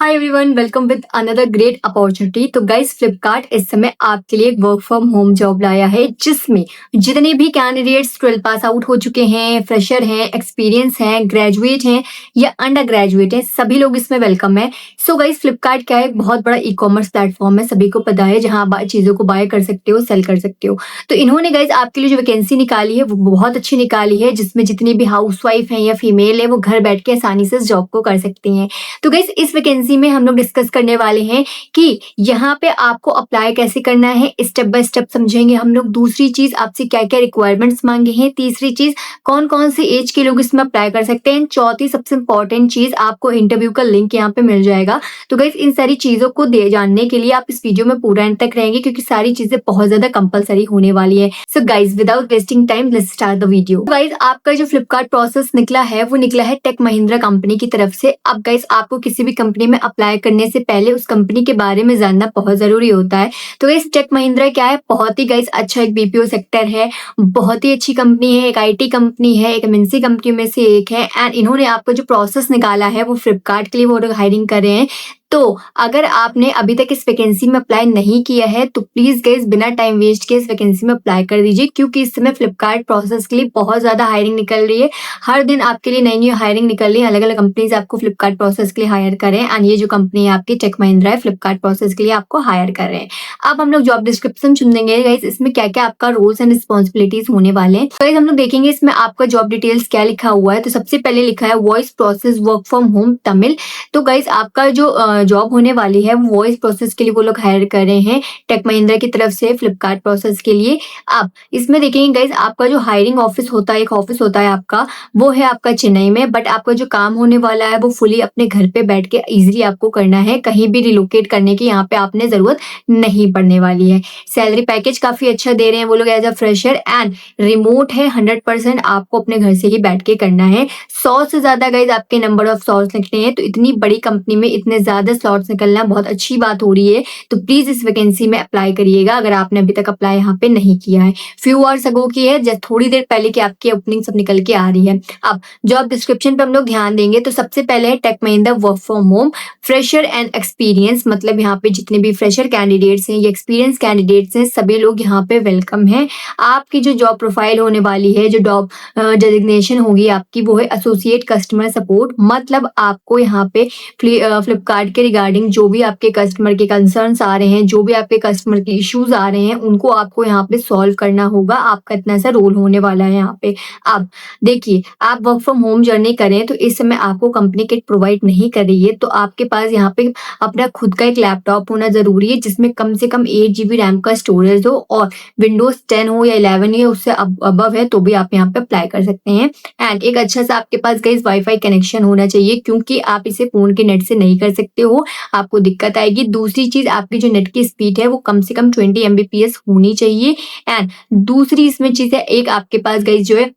Hi everyone, welcome with another great opportunity. तो guys, Flipkart इस समय आपके लिए एक वर्क फ्रॉम होम जॉब लाया है, जिसमें जितने भी कैंडिडेट्स 12 पास आउट हो चुके हैं, फ्रेशर हैं, एक्सपीरियंस हैं, ग्रेजुएट हैं या अंडर ग्रेजुएट हैं, सभी लोग इसमें वेलकम है। सो गाइस, फ्लिपकार्ट क्या है, एक बहुत बड़ा ई कॉमर्स प्लेटफॉर्म है, सभी को पता है, जहाँ आप चीज़ों को बाय कर सकते हो, सेल कर सकते हो। तो इन्होंने गाइस आपके लिए जो वैकेंसी निकाली है वो बहुत अच्छी निकाली है, जिसमें जितनी भी हाउसवाइफ हैं या फीमेल है वो घर बैठ के आसानी से इस जॉब को कर सकती हैं। तो गाइस, इस वैकेंसी में हम लोग डिस्कस करने वाले हैं कि यहाँ पे आपको अप्लाई कैसे करना है, स्टेप बाय स्टेप समझेंगे हम लोग। दूसरी चीज, आपसे क्या क्या रिक्वायरमेंट्स मांगे हैं। तीसरी चीज, कौन कौन से एज के लोग इसमें अप्लाई कर सकते हैं। चौथी सबसे इंपॉर्टेंट चीज, आपको इंटरव्यू का लिंक यहाँ पे मिल जाएगा। तो गाइस, इन सारी चीजों को दे जानने के लिए आप इस वीडियो में पूरा एंड तक रहेंगे, क्योंकि सारी चीजें बहुत ज्यादा कंपलसरी होने वाली है। So guys, without wasting time, let's start the video. Guys, आपका जो फ्लिपकार्ट प्रोसेस निकला है वो निकला है टेक महिंद्रा कंपनी की तरफ से। अब गाइस, आपको किसी भी कंपनी में अप्लाई करने से पहले उस कंपनी के बारे में जानना बहुत जरूरी होता है। तो गाइस, टेक महिंद्रा क्या है, बहुत ही गाइस अच्छा एक बीपीओ सेक्टर है, बहुत ही अच्छी कंपनी है, एक आईटी कंपनी है, एक एमएनसी कंपनी में से एक है। एंड इन्होंने आपको जो प्रोसेस निकाला है वो फ्लिपकार्ट के लिए वो लोग हायरिंग कर रहे हैं। तो अगर आपने अभी तक इस वैकेंसी में अप्लाई नहीं किया है तो प्लीज गाइस, बिना टाइम वेस्ट किए इस वैकेंसी में अप्लाई कर दीजिए, क्योंकि इस समय फ्लिपकार्ट प्रोसेस के लिए बहुत ज्यादा हायरिंग निकल रही है। हर दिन आपके लिए नई नई हायरिंग निकल रही है, अलग अलग कंपनीज आपको फ्लिपकार्ट प्रोसेस के लिए हायर कर रहे हैं। एंड ये जो कंपनी है आपकी टेक महिंद्रा है, फ्लिपकार्ट प्रोसेस के लिए आपको हायर कर रहे हैं। अब हम लोग जॉब डिस्क्रिप्शन चुनेंगे गाइस, इसमें क्या क्या आपका रोल्स एंड रिस्पॉन्सिबिलिटीज होने वाले हैं। गाइस, हम लोग देखेंगे इसमें आपका जॉब डिटेल्स क्या लिखा हुआ है। तो सबसे पहले लिखा है voice process work from home Tamil. तो गाइस, आपका जो जॉब होने वाली है वो वॉइस प्रोसेस के लिए वो लोग हायर कर रहे हैं टेक महिंद्रा की तरफ से फ्लिपकार्ट प्रोसेस के लिए। अब इसमें देखेंगे गाइस, आपका जो हायरिंग ऑफिस होता है, एक ऑफिस होता है आपका, वो है आपका चेन्नई में। बट आपका जो काम होने वाला है वो फुली अपने घर पे बैठ के इजीली आपको करना है, कहीं भी रिलोकेट करने की यहाँ पे आपने जरूरत नहीं पड़ने वाली है। सैलरी पैकेज काफी अच्छा दे रहे हैं वो लोग as a fresher, and remote है 100%, आपको अपने घर से ही बैठ के करना है। 100 से ज्यादा गाइस आपके नंबर ऑफ स्लॉट्स निकले हैं। तो इतनी बड़ी कंपनी में इतने ज्यादा स्लॉट्स निकलना बहुत अच्छी बात हो रही है। तो प्लीज इस वैकेंसी में अप्लाई करिएगा, अगर आपने अभी तक अप्लाई यहाँ पे नहीं किया है। फ्यू आवर्स अगो की है, जस्ट थोड़ी देर पहले की आपकी ओपनिंग सब निकल के आ रही है। अब जॉब डिस्क्रिप्शन पे हम लोग ध्यान देंगे। तो सबसे पहले है Tech Mahindra work from home fresher and experience, मतलब यहाँ पे जितने भी फ्रेशर कैंडिडेट्स हैं या एक्सपीरियंस कैंडिडेट्स हैं, सभी लोग यहाँ पे वेलकम है। आपकी जो जॉब प्रोफाइल होने वाली है, जो जॉब डेजिग्नेशन होगी आपकी, वो है एसोसिएट कस्टमर सपोर्ट। मतलब आपको यहाँ पे फ्लिपकार्ट के रिगार्डिंग जो भी आपके कस्टमर के कंसर्न्स आ रहे हैं, जो भी आपके कस्टमर के इश्यूज आ रहे हैं, उनको आपको यहाँ पे सॉल्व करना होगा। आपका इतना सा रोल होने वाला है यहाँ पे। अब देखिए, आप वर्क फ्रॉम होम जर्नी करें तो इस समय आपको कंपनी किट प्रोवाइड नहीं कर रही है, तो आपके पास यहाँ पे अपना खुद का एक लैपटॉप होना जरूरी है, जिसमें कम से कम 8 GB रैम का स्टोरेज हो, और विंडोज 10 हो या 11 या उससे अबव है तो भी आप यहाँ पे अप्लाई कर सकते हैं। एंड एक अच्छा सा आपके पास गाइस वाईफाई कनेक्शन होना चाहिए, क्योंकि आप इसे फोन के नेट से नहीं कर सकते हो, आपको दिक्कत आएगी। दूसरी चीज, आपकी जो नेट की स्पीड है वो कम से कम 20 MBPS होनी चाहिए। एंड दूसरी इसमें चीज है, एक आपके पास गाइस जो है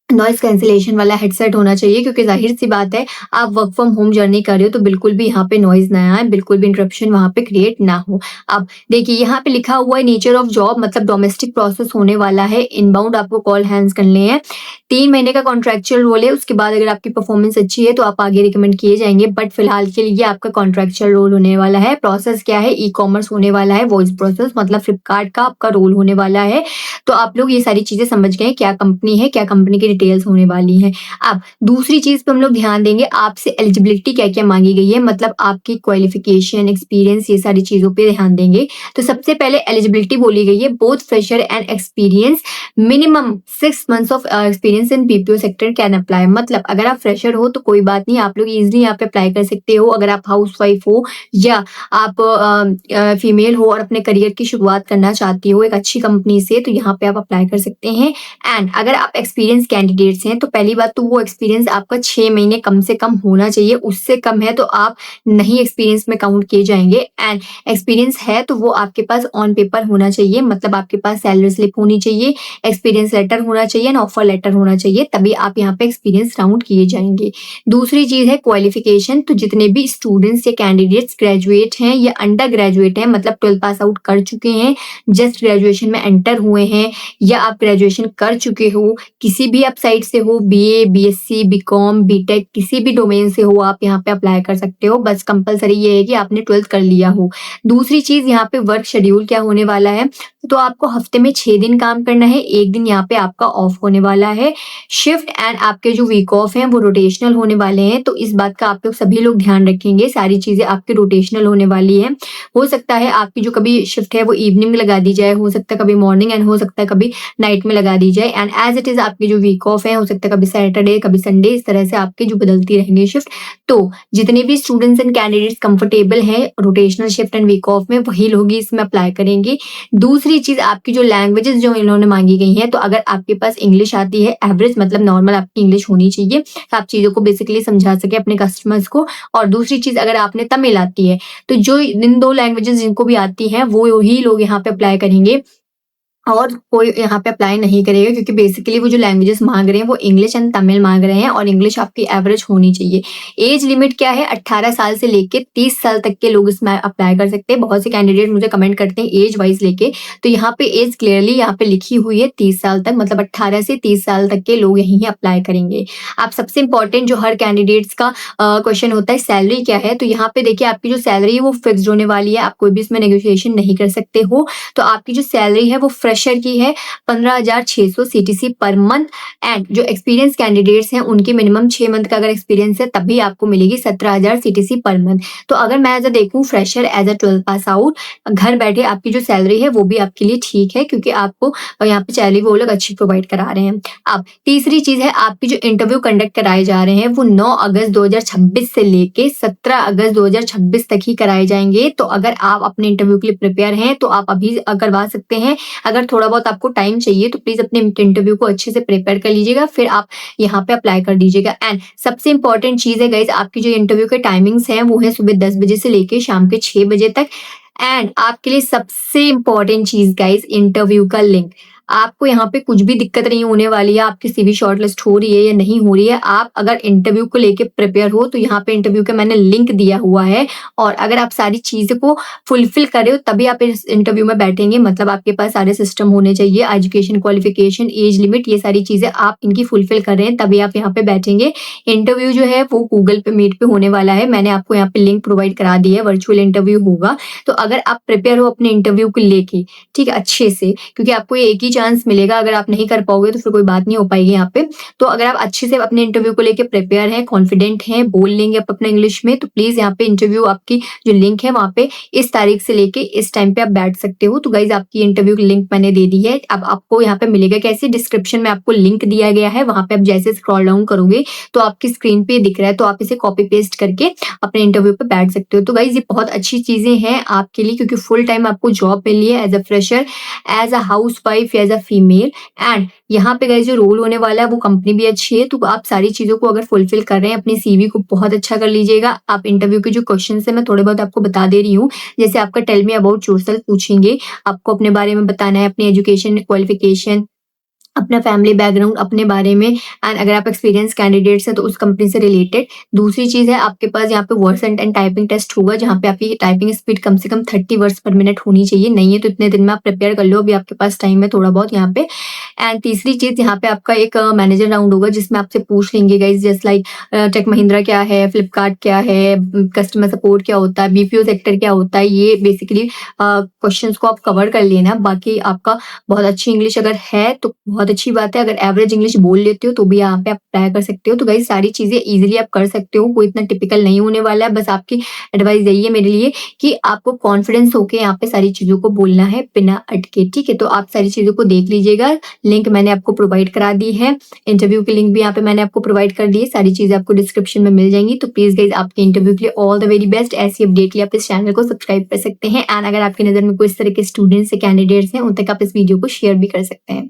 नॉइस कैंसिलेशन वाला हेडसेट होना चाहिए, क्योंकि जाहिर सी बात है आप वर्क फ्रॉम होम जर्नी कर रहे हो तो बिल्कुल भी यहाँ पे नॉइज ना आए, बिल्कुल भी इंटरप्शन वहां पे क्रिएट ना हो। अब देखिए, यहाँ पे लिखा हुआ है नेचर ऑफ जॉब, मतलब डोमेस्टिक प्रोसेस होने वाला है। इनबाउंड आपको कॉल हैंड्स करने हैं। 3 महीने का कॉन्ट्रेक्चुअल रोल है, उसके बाद अगर आपकी परफॉर्मेंस अच्छी है तो आप आगे रिकमेंड किए जाएंगे, बट फिलहाल के लिए आपका कॉन्ट्रेक्चुअल रोल होने वाला है। प्रोसेस क्या है, ई कॉमर्स होने वाला है, वॉइस प्रोसेस, मतलब फ्लिपकार्ट का आपका रोल होने वाला है। तो आप लोग ये सारी चीजें समझ गए, क्या कंपनी है, क्या कंपनी की डिटेल्स होने वाली है। अब दूसरी चीज पे हम लोग ध्यान देंगे, आपसे एलिजिबिलिटी क्या क्या मांगी गई है, मतलब आपकी क्वालिफिकेशन, एक्सपीरियंस, ये सारी चीजों पे ध्यान देंगे। तो सबसे पहले एलिजिबिलिटी बोली गई है, both fresher and experience minimum 6 months of experience in BPO sector can apply. मतलब अगर आप फ्रेशर हो तो कोई बात नहीं, आप लोग इजिली यहाँ पे अप्लाई कर सकते हो। अगर आप हाउस वाइफ हो या आप फीमेल हो और अपने करियर की शुरुआत करना चाहती हो एक अच्छी कंपनी से, तो यहाँ पे आप अप्लाई कर सकते हैं। एंड अगर आप एक्सपीरियंस कैंडिडेट्स हैं तो पहली बात तो वो एक्सपीरियंस आपका 6 महीने कम से कम होना चाहिए, उससे कम है तो आप नहीं एक्सपीरियंस में काउंट किए जाएंगे। एंड एक्सपीरियंस है तो वो आपके पास ऑन पेपर होना चाहिए, मतलब आपके पास सैलरी स्लिप होनी चाहिए, एक्सपीरियंस लेटर होना चाहिए एंड ऑफर लेटर होना चाहिए, तभी आप यहाँ पे एक्सपीरियंस काउंट किए जाएंगे। दूसरी चीज है क्वालिफिकेशन। तो जितने भी स्टूडेंट्स या कैंडिडेट्स ग्रेजुएट हैं या अंडर ग्रेजुएट हैं, मतलब 12 पास आउट कर चुके हैं, जस्ट ग्रेजुएशन में एंटर हुए हैं, या आप ग्रेजुएशन कर चुके हो, किसी भी आप साइड से हो, बीए, बीएससी, बीकॉम, बीटेक किसी भी डोमेन से हो आप यहाँ पे अप्लाई कर सकते हो। बस कंपल्सरी ये है कि आपने 12th कर लिया हो। दूसरी चीज़ यहाँ पे वर्क शेड्यूल क्या होने वाला है, तो आपको हफ्ते में 6 दिन काम करना है, 1 दिन यहाँ पे आपका ऑफ होने वाला है। शिफ्ट एंड आपके जो वीक ऑफ हैं वो रोटेशनल होने वाले हैं, तो इस बात का आप लोग सभी लोग ध्यान रखेंगे। सारी चीज़ें आपकी रोटेशनल होने वाली हैं। हो सकता है आपकी जो कभी शिफ्ट है वो इवनिंग में लगा दी जाए, हो सकता है कभी मॉर्निंग एंड हो सकता है कभी नाइट में लगा दी जाए। एंड एज इट इज़ आपकी जो वीक ऑफ है हो सकता है कभी सैटरडे, कभी संडे, इस तरह से आपकी जो बदलती रहेंगी शिफ्ट। तो जितने भी स्टूडेंट्स एंड कैंडिडेट्स कंफर्टेबल हैं rotational shift and week off में, वही लोग ही इसमें अप्लाई करेंगे। दूसरी चीज़ आपकी जो लैंग्वेजेस जो इन्होंने मांगी गई हैं, तो अगर आपके पास इंग्लिश आती है, एवरेज मतलब नॉर्मल आपकी इंग्लिश होनी चाहिए, तो आप चीज़ों को बेसिकली समझा सके अपने कस्टमर्स को। और दूसरी चीज़ अगर आपने तमिल आती है, तो जो इन 2 लैंग्वेजेस जिनको भी आती हैं वो ही लोग यहाँ पे अप्लाई करेंगे और कोई यहाँ पे अप्लाई नहीं करेगा, क्योंकि बेसिकली वो जो लैंग्वेजेस मांग रहे हैं वो इंग्लिश एंड तमिल मांग रहे हैं और इंग्लिश आपकी एवरेज होनी चाहिए। एज लिमिट क्या है, 18 साल से लेके 30 साल तक के लोग इसमें अप्लाई कर सकते हैं। बहुत से कैंडिडेट मुझे कमेंट करते हैं एज वाइज लेके, तो यहाँ पे एज क्लियरली यहाँ पे लिखी हुई है 30 साल तक, मतलब 18 से 30 साल तक के लोग यहीं अप्लाई करेंगे। आप सबसे इंपॉर्टेंट जो हर कैंडिडेट्स का क्वेश्चन होता है, सैलरी क्या है, तो यहाँ पे देखिए आपकी जो सैलरी है वो फिक्स्ड होने वाली है, आप कोई भी इसमें नेगोशिएशन नहीं कर सकते हो। तो आपकी जो सैलरी है वो फ्रेशर की है 15,600 सीटीसी पर मंथ। एंड जो एक्सपीरियंस कैंडिडेट्स हैं उनकी मिनिमम 6 मंथ का अगर एक्सपीरियंस है तभी आपको मिलेगी 17,000 सीटीसी पर मंथ। तो अगर मैं एज अ देखूं fresher as a 12 pass out, घर बैठे आपकी जो सैलरी है वो भी आपके लिए ठीक है, क्योंकि आपको यहाँ पे सैलरी वो लोग अच्छी प्रोवाइड करा रहे हैं। अब तीसरी चीज है आपकी जो इंटरव्यू कंडक्ट कराए जा रहे हैं वो 9 अगस्त 2026 से लेके 17 अगस्त 2026 तक ही कराए जाएंगे। तो अगर आप अपने इंटरव्यू के लिए प्रिपेयर हैं तो आप अभी करवा सकते हैं। अगर थोड़ा बहुत आपको टाइम चाहिए तो प्लीज अपने इंटरव्यू को अच्छे से प्रिपेयर कर लीजिएगा, फिर आप यहाँ पे अप्लाई कर दीजिएगा। एंड सबसे इंपॉर्टेंट चीज है गाइज, आपकी जो इंटरव्यू के टाइमिंग्स हैं वो है सुबह 10 बजे से लेके शाम के 6 बजे तक। एंड आपके लिए सबसे इंपॉर्टेंट चीज गाइज, इंटरव्यू का लिंक। आपको यहाँ पे कुछ भी दिक्कत नहीं होने वाली है, आपकी सीवी शॉर्टलिस्ट हो रही है या नहीं हो रही है, आप अगर इंटरव्यू को लेके प्रिपेयर हो तो यहाँ पे इंटरव्यू का मैंने लिंक दिया हुआ है। और अगर आप सारी चीजें को फुलफिल कर रहे हो तभी आप इस इंटरव्यू में बैठेंगे, मतलब आपके पास सारे सिस्टम होने चाहिए, एजुकेशन क्वालिफिकेशन, एज लिमिट, ये सारी चीजें आप इनकी फुलफिल कर रहे हैं तभी आप यहाँ पे बैठेंगे। इंटरव्यू जो है वो गूगल पे मीट पे होने वाला है, मैंने आपको यहाँ पे लिंक प्रोवाइड करा दी है, वर्चुअल इंटरव्यू होगा। तो अगर आप प्रिपेयर हो अपने इंटरव्यू को लेके, ठीक है, अच्छे से, क्योंकि आपको एक ही चांस मिलेगा, अगर आप नहीं कर पाओगे तो फिर कोई बात नहीं हो पाएगी यहाँ पे। तो अगर आप अच्छे से अपने इंटरव्यू को लेके प्रिपेयर हैं, कॉन्फिडेंट हैं, बोल लेंगे आप अपना इंग्लिश में, तो प्लीज यहाँ पे इंटरव्यू आपकी जो लिंक है वहाँ पे इस तारीख से लेके इस टाइम पे आप बैठ सकते हो। तो गाइज आपकी इंटरव्यू की लिंक मैंने दे दी है। अब आपको यहाँ पे मिलेगा कैसे, डिस्क्रिप्शन में आपको लिंक दिया गया है, वहां पे आप जैसे स्क्रॉल डाउन करोगे तो आपकी स्क्रीन पे दिख रहा है, तो आप इसे कॉपी पेस्ट करके अपने इंटरव्यू पे बैठ सकते हो। तो गाइज ये बहुत अच्छी चीजें हैं आपके लिए, क्योंकि फुल टाइम आपको जॉब मिली है as a fresher, as a housewife, as a female. And यहाँ पे गाइस जो रोल होने वाला है वो कंपनी भी अच्छी है, तो आप सारी चीजों को अगर फुलफिल कर रहे हैं अपनी सीवी को बहुत अच्छा कर लीजिएगा। आप इंटरव्यू के जो क्वेश्चन है मैं थोड़े बहुत आपको बता दे रही हूँ, जैसे आपका टेल मी अबाउट योरसेल्फ पूछेंगे, आपको अपने बारे में बताना है, अपनी एजुकेशन क्वालिफिकेशन, अपना फैमिली बैकग्राउंड, अपने बारे में। एंड अगर आप एक्सपीरियंस कैंडिडेट्स हैं तो उस कंपनी से रिलेटेड। दूसरी चीज है आपके पास यहाँ पे वर्ड्स एंड टाइपिंग टेस्ट होगा, जहाँ पे आपकी टाइपिंग स्पीड कम से कम 30 वर्ड्स पर मिनट होनी चाहिए, नहीं है तो इतने दिन में आप प्रिपेयर कर लो, अभी आपके पास टाइम है थोड़ा बहुत यहाँ पे। एंड तीसरी चीज यहाँ पे आपका एक मैनेजर राउंड होगा, जिसमें आपसे पूछ लेंगे guys just like Tech Mahindra क्या है, फ्लिपकार्ट क्या है, कस्टमर सपोर्ट क्या होता है, बीपीओ सेक्टर क्या होता है, ये बेसिकली क्वेश्चंस को आप कवर कर लेना। बाकी आपका बहुत अच्छी इंग्लिश अगर है तो बहुत अच्छी बात है, अगर एवरेज इंग्लिश बोल लेते हो तो भी यहाँ पे आप अप्लाई कर सकते हो। तो गाइस सारी चीजें इजीली आप कर सकते हो, कोई इतना टिपिकल नहीं होने वाला है। बस आपकी एडवाइस यही है मेरे लिए कि आपको कॉन्फिडेंस होके यहाँ पे सारी चीजों को बोलना है बिना अटके, ठीक है। तो आप सारी चीजों को देख लीजिएगा, लिंक मैंने आपको प्रोवाइड करा दी है, इंटरव्यू की लिंक भी यहाँ पे मैंने आपको प्रोवाइड कर दी है, सारी चीजें आपको डिस्क्रिप्शन में मिल जाएंगी। तो प्लीज गाइज आपके इंटरव्यू के लिए ऑल द वेरी बेस्ट। ऐसी अपडेट के लिए आप इस चैनल को सब्सक्राइब कर सकते हैं। एंड अगर आपकी नजर में कोई इस तरह के स्टूडेंट्स या कैंडिडेट्स हैं उन तक आप इस वीडियो को शेयर भी कर सकते हैं।